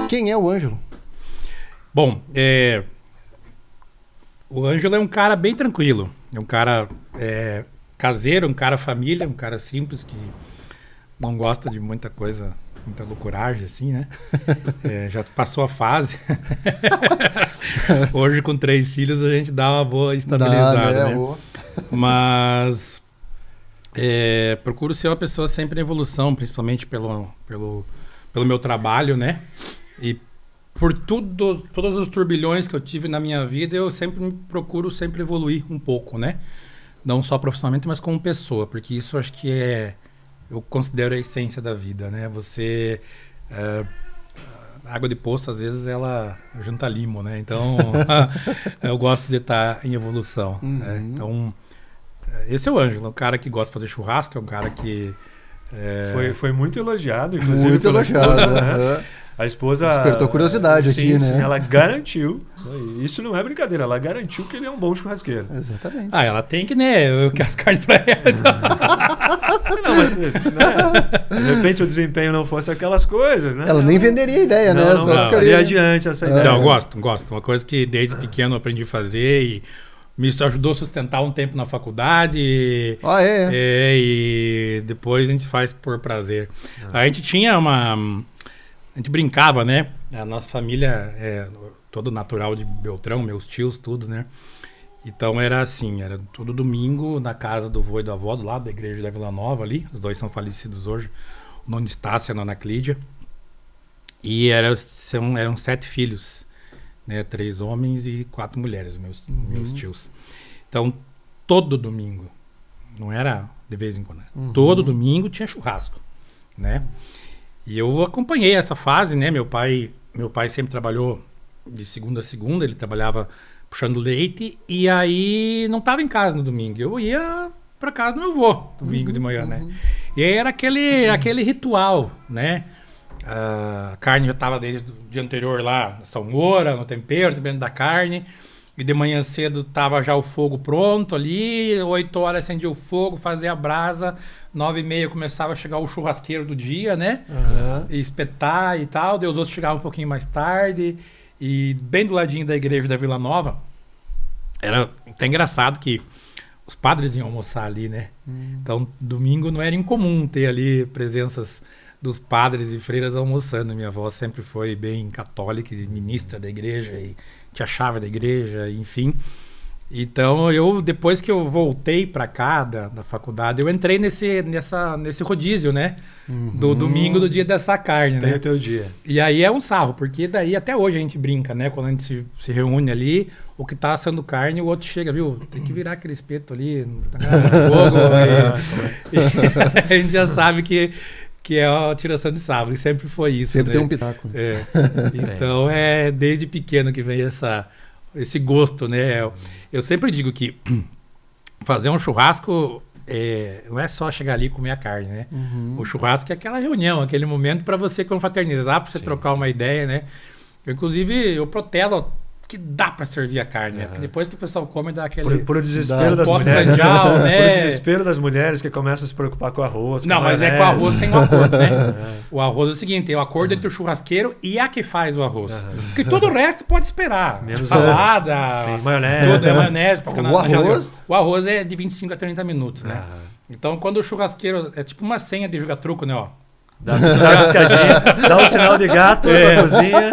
Quem é o Ângelo? Bom, o Ângelo é um cara bem tranquilo. É um cara caseiro, um cara família, um cara simples que não gosta de muita coisa, muita loucuragem, assim, né? Já passou a fase. Hoje, com 3 filhos, a gente dá uma boa estabilizada, né? Mas procuro ser uma pessoa sempre em evolução, principalmente pelo meu trabalho, né? E por todos os turbilhões que eu tive na minha vida, eu procuro sempre evoluir um pouco, né? Não só profissionalmente, mas como pessoa, porque isso acho que eu considero a essência da vida, né? Você... água de poço, às vezes, ela junta limo, né? Então, eu gosto de estar em evolução. Uhum. Né? Então, esse é o Ângelo, um cara que gosta de fazer churrasco, é um cara que... Foi muito elogiado, inclusive. Muito elogiado, né? A esposa... Despertou curiosidade aqui, né? Sim, ela garantiu, isso não é brincadeira, ela garantiu que ele é um bom churrasqueiro. Exatamente. Ela tem que, né? Eu quero as carnes pra ela. Não, mas, né? De repente o desempenho não fosse aquelas coisas, né? Ela nem venderia a ideia, né? Não ficaria adiante essa ideia. Não, gosto. Uma coisa que desde pequeno eu aprendi a fazer e me ajudou a sustentar um tempo na faculdade. E depois a gente faz por prazer. A gente tinha a gente brincava, né? A nossa família é todo natural de Beltrão, meus tios, tudo, né? Então era assim, era todo domingo na casa do vô e do avó, do lado da igreja da Vila Nova ali. Os dois são falecidos hoje, o Nona Estácia e a Nona Clídia. E eram 7 filhos, né? 3 homens e 4 mulheres, meus tios. Então, todo domingo, não era de vez em quando, todo domingo tinha churrasco, né? E eu acompanhei essa fase, né? Meu pai sempre trabalhou de segunda a segunda, ele trabalhava puxando leite, e aí não estava em casa no domingo. Eu ia para casa do meu avô, domingo de manhã, né? E aí era aquele ritual, né? A carne já estava desde o dia anterior lá, na salmoura, no tempero, dependendo da carne. E de manhã cedo tava já o fogo pronto ali, 8 horas acendia o fogo, fazia a brasa, 9h30 começava a chegar o churrasqueiro do dia, né? E espetar e tal, daí os outros chegavam um pouquinho mais tarde. E bem do ladinho da igreja da Vila Nova, era até engraçado que os padres iam almoçar ali, né? Então, domingo não era incomum ter ali presenças dos padres e freiras almoçando. Minha avó sempre foi bem católica, ministra da igreja e tinha chave da igreja, enfim. Então, depois que eu voltei para cá da faculdade, eu entrei nesse rodízio, né? Do domingo, do dia dessa carne, Tem né? o teu dia. E aí é um sarro, porque daí até hoje a gente brinca, né? Quando a gente se reúne ali, o que tá assando carne, o outro chega, viu? Tem que virar aquele espeto ali, no fogo. E a gente já sabe que é a tiração de sarro, e sempre foi isso. Sempre né? tem um pitaco. Então é desde pequeno que vem esse gosto, né? Eu sempre digo que fazer um churrasco não é só chegar ali e comer a carne, né? O churrasco é aquela reunião, aquele momento para você confraternizar, para você trocar uma ideia, né? Eu protelo que dá para servir a carne, né? Porque depois que o pessoal come, dá aquele... Por desespero das mulheres. Né? Por desespero das mulheres que começam a se preocupar com arroz. Não, mas com o arroz tem um acordo, né? O arroz é o seguinte, tem o acordo entre o churrasqueiro e a que faz o arroz. Porque todo o resto pode esperar. Menos salada, maionese. Tudo é maionese. O arroz é de 25 a 30 minutos, né? Então, quando o churrasqueiro... É tipo uma senha de jogar truco, né? Ó. Dá uma piscadinha, dá um sinal de gato na cozinha.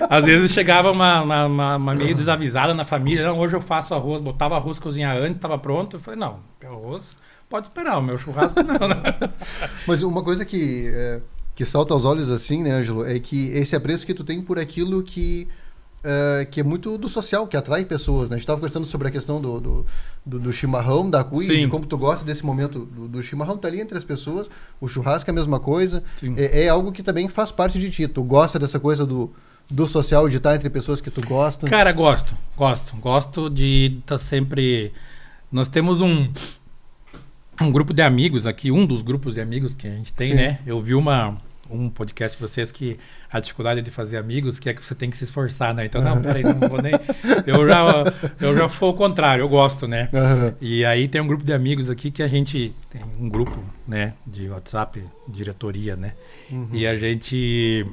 Às vezes chegava uma meio desavisada na família. Não, hoje eu faço arroz. Botava arroz cozinhar antes, estava pronto. Eu falei, não, o arroz pode esperar, o meu churrasco não. Né? Mas uma coisa que salta aos olhos assim, né, Ângelo, é que esse apreço que tu tem por aquilo que é muito do social, que atrai pessoas, né? A gente estava conversando sobre a questão do chimarrão, da cuia, de como tu gosta desse momento do chimarrão, tá ali entre as pessoas, o churrasco é a mesma coisa, é algo que também faz parte de ti. Tu gosta dessa coisa do social, de estar entre pessoas que tu gosta? Cara, gosto de estar sempre... Nós temos um grupo de amigos aqui, um dos grupos de amigos que a gente tem, né? Eu vi uma um podcast de vocês que a dificuldade de fazer amigos, que é que você tem que se esforçar, né? Então, não, peraí, não vou nem... Eu já sou o contrário, eu gosto, né? E aí tem um grupo de amigos aqui que a gente... Tem um grupo, né, de WhatsApp, diretoria, né? E a gente...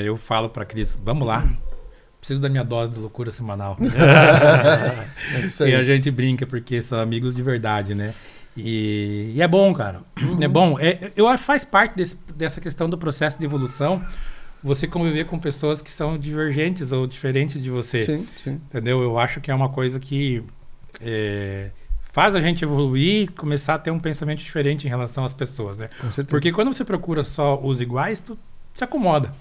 eu falo pra Cris, vamos lá, preciso da minha dose de loucura semanal. É isso aí. E a gente brinca, porque são amigos de verdade, né? E é bom, cara. É bom. Eu acho que faz parte dessa questão do processo de evolução você conviver com pessoas que são divergentes ou diferentes de você. Sim, sim. Entendeu? Eu acho que é uma coisa que faz a gente evoluir, começar a ter um pensamento diferente em relação às pessoas, né? Com certeza. Porque quando você procura só os iguais, tu se acomoda.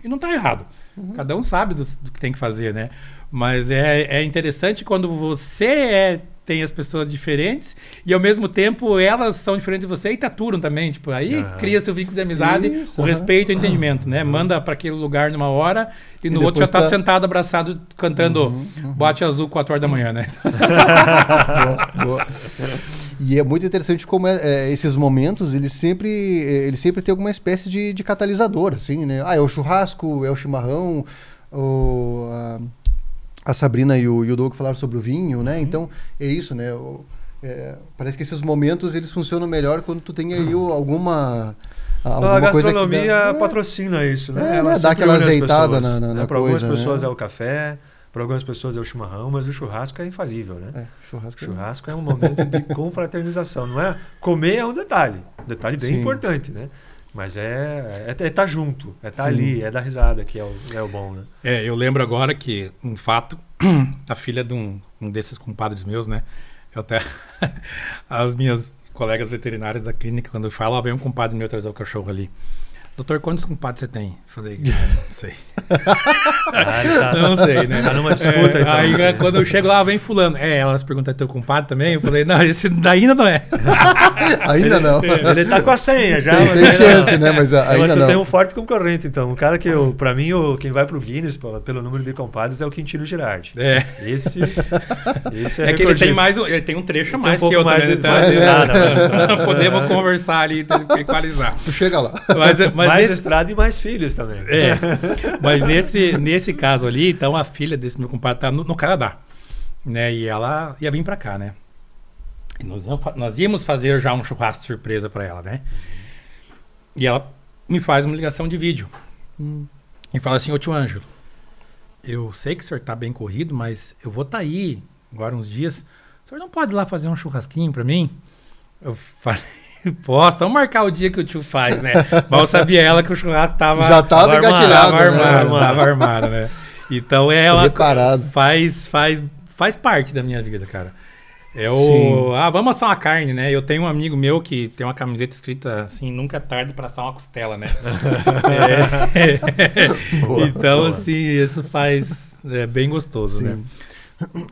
E não tá errado. Cada um sabe do que tem que fazer, né? Mas é interessante quando você tem as pessoas diferentes e ao mesmo tempo elas são diferentes de você e te aturam também. Tipo, aí cria-se o vínculo de amizade, Isso, o respeito e o entendimento, né? Manda para aquele lugar numa hora e no outro já tá sentado, abraçado, cantando Boate Azul 4 horas da manhã, né? Boa. E é muito interessante como esses momentos, eles sempre têm alguma espécie de catalisador, assim, né? É o churrasco, é o chimarrão, a Sabrina e o Doug falaram sobre o vinho, né? Então, é isso, né? Parece que esses momentos, eles funcionam melhor quando tu tem aí alguma a gastronomia coisa que dá, patrocina isso, né? Ela dá aquela une as azeitada pessoas, na Para coisa, algumas pessoas né? é o café, para algumas pessoas é o chimarrão, mas o churrasco é infalível, né? Churrasco é um momento de confraternização, não é? Comer é um detalhe bem Sim. importante, né? Mas tá junto, tá ali, é dar risada que é o bom, né? Eu lembro agora que, um fato, a filha de um desses compadres meus, né? Eu até... As minhas colegas veterinárias da clínica, quando eu falo, vem um compadre meu trazer o cachorro ali. Doutor, quantos compadres você tem? Falei, não sei. Não sei, né? Tá numa disputa. Então, aí quando eu chego lá, vem fulano. Elas perguntam, é teu compadre também? Eu falei, não, esse ainda não é. Ainda não. Ele tá com a senha já. Tem chance, né? Mas ainda tu não. tem um forte concorrente, então. Um cara que, pra mim, quem vai pro Guinness, pelo número de compadres, é o Quintino Girardi. Esse é que ele tem ele tem um trecho a mais que eu também. Podemos conversar ali e equalizar. Tu chega lá. Mas mais estrada e mais filhos também. Mas nesse caso ali, então a filha desse meu compadre tá no Canadá, né? E ela ia vir pra cá, né? E nós íamos fazer já um churrasco de surpresa pra ela, né? E ela me faz uma ligação de vídeo. E fala assim, ô tio Ângelo, eu sei que o senhor tá bem corrido, mas eu vou estar aí agora uns dias. O senhor não pode ir lá fazer um churrasquinho pra mim? Eu falei... Posso, vamos marcar o dia que o tio faz, né? Mal sabia ela que o churrasco já tava engatilhado, tava armado, né? Então ela faz parte da minha vida, cara. Vamos assar uma carne, né? Eu tenho um amigo meu que tem uma camiseta escrita assim, nunca é tarde para assar uma costela, né? Então, assim, isso faz bem gostoso, né?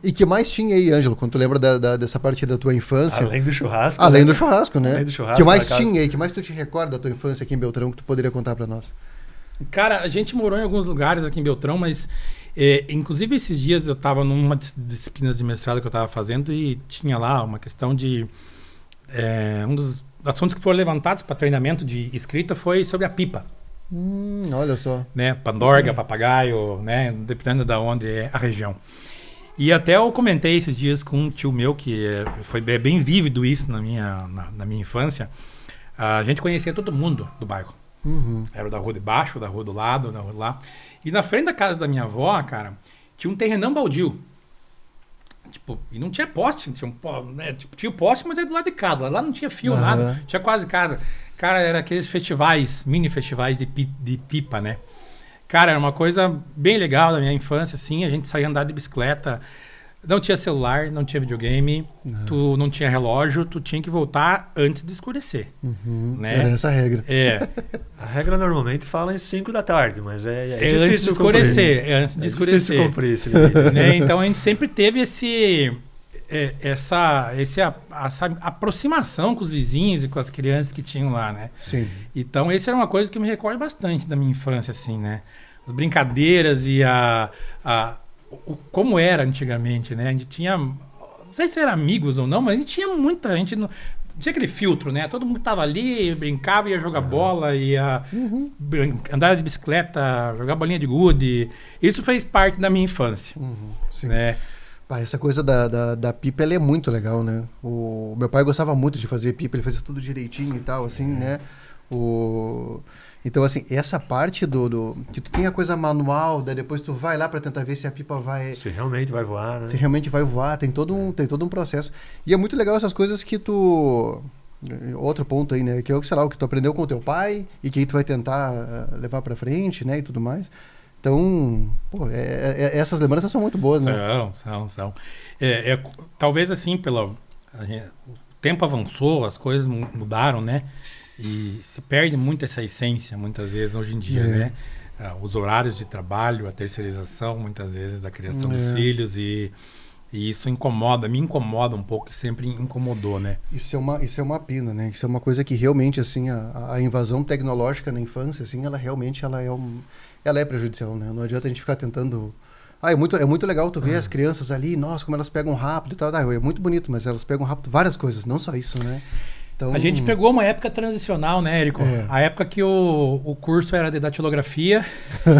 E que mais tinha aí, Ângelo, quando tu lembra dessa parte da tua infância? Além do churrasco. Além do churrasco, né? Além do churrasco. Que mais tinha aí? Que mais tu te recorda da tua infância aqui em Beltrão que tu poderia contar pra nós? Cara, a gente morou em alguns lugares aqui em Beltrão, mas inclusive esses dias eu tava numa disciplina de mestrado que eu tava fazendo e tinha lá uma questão de... um dos assuntos que foram levantados para treinamento de escrita foi sobre a pipa. Olha só. Né? Pandorga, papagaio, né? Dependendo de onde é a região. E até eu comentei esses dias com um tio meu, que foi bem vívido isso na minha infância. A gente conhecia todo mundo do bairro. Era o da rua de baixo, da rua do lado, da rua lá. E na frente da casa da minha avó, cara, tinha um terrenão baldio. Tipo, e não tinha poste, tinha poste, mas era do lado de casa. Lá não tinha fio, nada, tinha quase casa. Cara, era aqueles festivais, mini festivais de pipa, né? Cara, era uma coisa bem legal da minha infância, assim, a gente saía andar de bicicleta, não tinha celular, não tinha videogame, tu não tinha relógio, tu tinha que voltar antes de escurecer. Né? Era essa a regra. A regra normalmente fala em 5 da tarde, mas é difícil antes de escurecer. Antes de escurecer. Difícil cumprir esse limite. Né? Então a gente sempre teve essa aproximação com os vizinhos e com as crianças que tinham lá, né? Sim. Então, essa era uma coisa que eu me recordo bastante da minha infância, assim, né? As brincadeiras e como era antigamente, né? A gente tinha, não sei se era amigos ou não, mas a gente tinha muita gente. tinha aquele filtro, né? Todo mundo tava ali, brincava, ia jogar bola, ia andar de bicicleta, jogar bolinha de gude. Isso fez parte da minha infância. Sim. Né? Essa coisa da pipa, ela é muito legal, né? O meu pai gostava muito de fazer pipa, ele fazia tudo direitinho e tal, assim, né? Então, assim, essa parte que tu tem a coisa manual, daí depois tu vai lá para tentar ver se a pipa vai... Se realmente vai voar, né? Se realmente vai voar, tem todo um processo. E é muito legal essas coisas que tu... Outro ponto aí, né? Que é, sei lá, o que tu aprendeu com o teu pai e que aí tu vai tentar levar para frente, né? E tudo mais. Então, pô, essas lembranças são muito boas, né? São. Talvez assim, o tempo avançou, as coisas mudaram, né? E se perde muito essa essência, muitas vezes, hoje em dia, né? Os horários de trabalho, a terceirização, muitas vezes, da criação dos filhos e isso me incomoda um pouco, e sempre incomodou, né? Isso é uma pena, né? Isso é uma coisa que realmente, assim, a invasão tecnológica na infância, assim, ela é prejudicial, né? Não adianta a gente ficar tentando... é muito legal tu ver as crianças ali, nossa, como elas pegam rápido e tal. É muito bonito, mas elas pegam rápido várias coisas, não só isso, né? Então... A gente pegou uma época transicional, né, Érico? A época que o curso era de datilografia,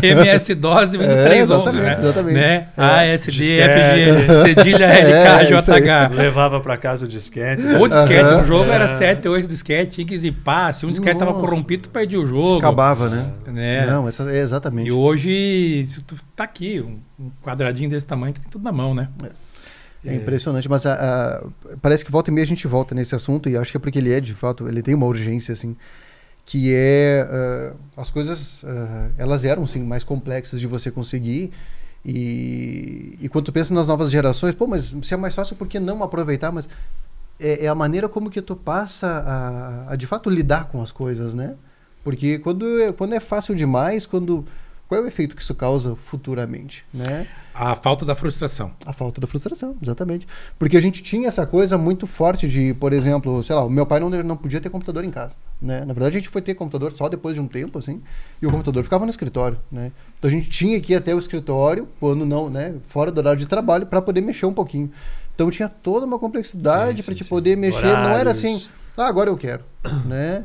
MS-DOS, Windows 3.11, né? Exatamente. Né? ASD, FG, cedilha, LK, JH. Levava para casa o disquete. O disquete, o jogo era 7, 8 disquetes, tinha que zipar. Se um disquete tava corrompido, tu perdia o jogo. Acabava, né? Não, exatamente. E hoje, se tu tá aqui, um quadradinho desse tamanho, tu tem tudo na mão, né? É impressionante, mas parece que volta e meia a gente volta nesse assunto, e acho que é porque ele de fato, ele tem uma urgência, assim, que as coisas, elas eram, sim, mais complexas de você conseguir, e quando tu pensa nas novas gerações, pô, mas se é mais fácil, por que não aproveitar? Mas é a maneira como que tu passa a de fato lidar com as coisas, né? Porque quando é fácil demais, qual é o efeito que isso causa futuramente, né? A falta da frustração. A falta da frustração, exatamente. Porque a gente tinha essa coisa muito forte de, por exemplo, sei lá, o meu pai não podia ter computador em casa, né? Na verdade, a gente foi ter computador só depois de um tempo, assim, e o computador ficava no escritório, né? Então a gente tinha que ir até o escritório, quando não, né? Fora do horário de trabalho, para poder mexer um pouquinho. Então tinha toda uma complexidade para te poder mexer. Horários. Não era assim, agora eu quero, né?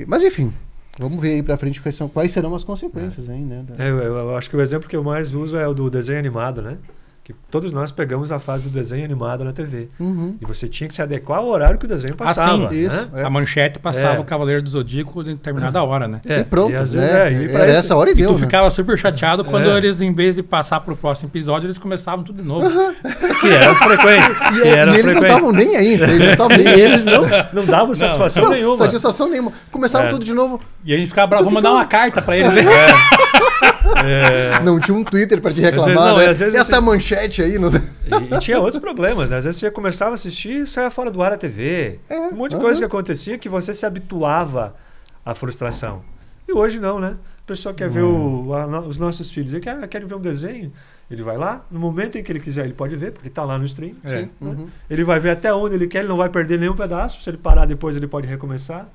Mas enfim... Vamos ver aí pra frente quais serão as consequências aí, né? Eu acho que o exemplo que eu mais uso é o do desenho animado, né? Que todos nós pegamos a fase do desenho animado na TV. E você tinha que se adequar ao horário que o desenho passava. Sim, isso. Né? A manchete passava o Cavaleiro do Zodíaco em determinada hora, né? E pronto, e às né? vezes, era essa hora e deu, tu ficava super chateado quando eles, em vez de passar pro próximo episódio, eles começavam tudo de novo. Que era frequente. E eles não estavam nem aí. Eles não davam satisfação nenhuma. Satisfação nenhuma. Começava tudo de novo. E a gente ficava bravo, vamos mandar uma carta pra eles. Não tinha um Twitter pra te reclamar, né? Essa manchete aí... Não sei. E tinha outros problemas, né? Às vezes você começava a assistir e saia fora do ar a TV. Um monte de coisa que acontecia que você se habituava à frustração. E hoje não, né? A pessoa quer ver os nossos filhos, ele quer ver um desenho, ele vai lá, no momento em que ele quiser, ele pode ver, porque está lá no stream. Né? Ele vai ver até onde ele quer, ele não vai perder nenhum pedaço. Se ele parar depois, ele pode recomeçar.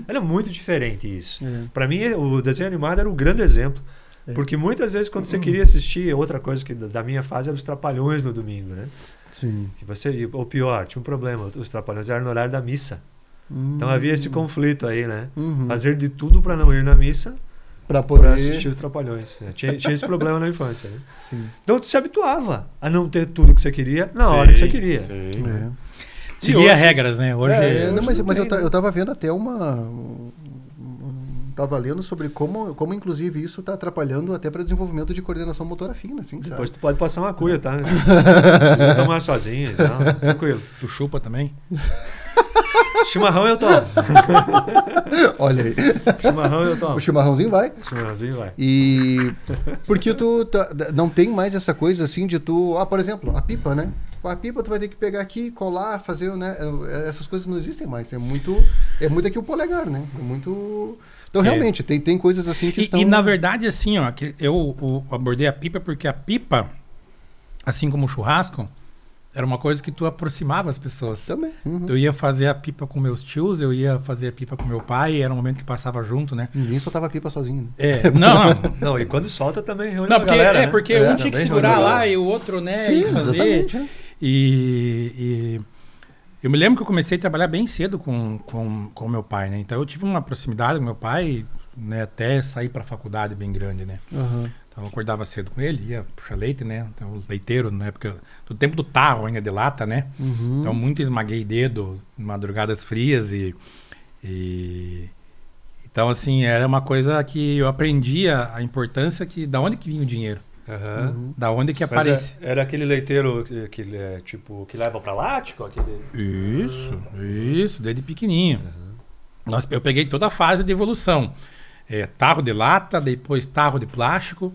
É muito diferente isso. Para mim, o desenho animado era um grande exemplo. Porque muitas vezes quando você queria assistir, outra coisa que da minha fase era os Trapalhões no domingo, né? Sim. Ou pior, tinha um problema, os Trapalhões eram no horário da missa. Então havia esse conflito aí, né? Fazer de tudo para não ir na missa para poder assistir os Trapalhões. Tinha esse problema na infância, né? Sim. Então tu se habituava a não ter tudo que você queria na hora que você queria. Seguia regras, né? Hoje, mas eu tava vendo até estava lendo sobre como inclusive isso está atrapalhando até para desenvolvimento de coordenação motora fina, assim, depois tu pode passar uma cuia, tá? Não precisa tomar sozinho e tal, tranquilo. Tu chupa também? Chimarrão eu tomo. Olha aí. Chimarrão eu tomo. O chimarrãozinho vai. Chimarrãozinho vai. E porque tu não tem mais essa coisa assim de tu... por exemplo, a pipa, né? A pipa tu vai ter que pegar aqui, colar, fazer, né? Essas coisas não existem mais. É muito aqui o polegar, né? É muito... Então, realmente, tem coisas assim que estão... E, na verdade, assim, ó, que eu abordei a pipa porque a pipa, assim como o churrasco, era uma coisa que tu aproximava as pessoas. Também. Eu ia fazer a pipa com meus tios, eu ia fazer a pipa com meu pai, era um momento que passava junto, né? Ninguém soltava a pipa sozinho. Não, e quando solta também reúne a galera, né? Porque um tinha que segurar lá e o outro, né, Sim, ia fazer. Exatamente. Eu me lembro que eu comecei a trabalhar bem cedo com meu pai, né? Então eu tive uma proximidade com meu pai, né? Até sair para a faculdade bem grande, né? Uhum. Então eu acordava cedo com ele, ia puxar leite, né? Então, o leiteiro, na época do tempo do tarro ainda de lata, né? Uhum. Então muito esmaguei dedo, madrugadas frias então assim, era uma coisa que eu aprendia a importância da onde que vinha o dinheiro. Uhum. Da onde que Mas aparece. era aquele leiteiro que tipo, que leva pra lático? Isso, desde pequenininho. Eu peguei toda a fase de evolução. Tarro de lata, depois tarro de plástico.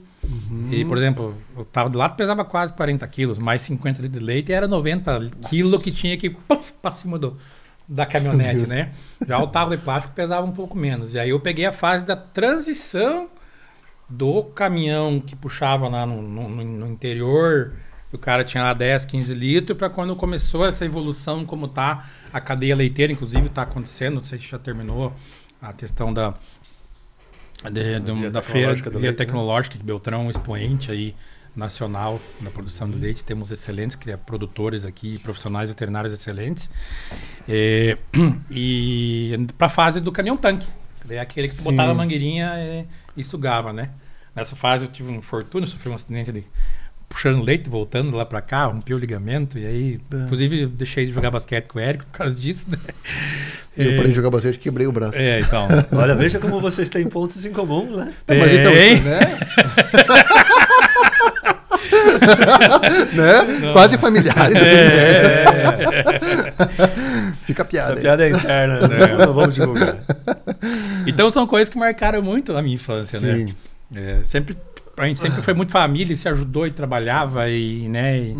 E, por exemplo, o tarro de lata pesava quase 40 quilos, mais 50 litros de leite, era 90 quilos que tinha que ir para cima da caminhonete, né? Já o tarro de plástico pesava um pouco menos. E aí eu peguei a fase da transição do caminhão que puxava lá no interior, o cara tinha lá 10, 15 litros, para quando começou essa evolução, como tá a cadeia leiteira, inclusive está acontecendo, não sei se já terminou a questão da feira Via Tecnológica, que Beltrão é um expoente aí nacional na produção de leite. Temos excelentes produtores aqui, profissionais veterinários excelentes. E para a fase do caminhão-tanque, é aquele que tu botava a mangueirinha e sugava, né? Nessa fase eu tive um infortúnio, sofri um acidente ali, puxando leite, voltando lá para cá, rompi o ligamento, e aí, inclusive, eu deixei de jogar basquete com o Érico por causa disso, né? Eu parei de jogar basquete e quebrei o braço. Então. Olha, veja como vocês têm pontos em comum, né? Mas então, né? Né? Quase familiares. Fica a piada. Essa piada é interna, né? Não vamos divulgar. Então são coisas que marcaram muito a minha infância, Sim. né? A gente sempre foi muito família, se ajudou e trabalhava, né?